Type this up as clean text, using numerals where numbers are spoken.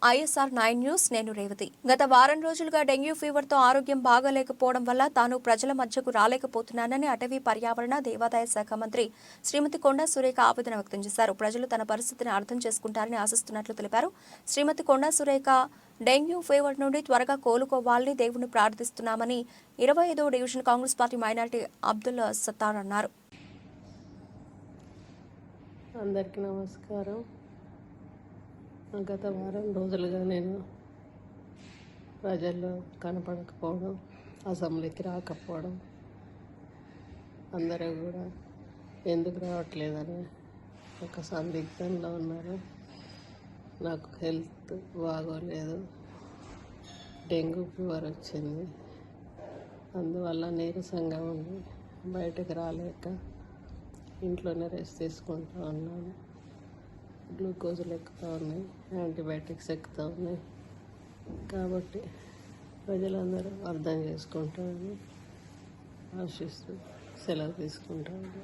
ISR 9 news నేను రేవతి. గత వారం రోజులుగా డెంగ్యూ ఫీవర్తో ఆరోగ్యం బాగాలేకపోవడం వల్ల తాను ప్రజల మధ్యకు రాలేకపోతున్నానని అటవీ పర్యావరణ దేవాదాయ శాఖ మంత్రి శ్రీమతి కొండా సురేఖ ఆవేదన వ్యక్తం చేశారు. ప్రజలు తన పరిస్థితిని అర్థం చేసుకుంటారని ఆశిస్తున్నట్లు తెలిపారు. శ్రీమతి కొండా సురేఖ డెంగ్యూ ఫీవర్ నుండి త్వరగా కోలుకోవాలని దేవుణ్ణి ప్రార్థిస్తున్నామని 25వ division Congress party minority Abdul Sattar అన్నారు. అందరికీ నమస్కారం. గత వారం రోజులుగా నేను ప్రజల్లో కనపడకపోవడం, అసెంబ్లీకి రాకపోవడం, అందరూ కూడా ఎందుకు రావట్లేదని ఒక సందిగ్ధంలో ఉన్నారు. నాకు హెల్త్ బాగోలేదు, డెంగ్యూ ఫీవర్ వచ్చింది. అందువల్ల నీరసంగా ఉంది, బయటకు రాలేక ఇంట్లోనే రెస్ట్ తీసుకుంటూ ఉన్నాను. గ్లూకోజులు ఎక్కుతూ ఉన్నాయి, యాంటీబయాటిక్స్ ఎక్కుతూ ఉన్నాయి. కాబట్టి ప్రజలందరూ అర్థం చేసుకుంటారని ఆశిస్తూ సెలవు తీసుకుంటాను.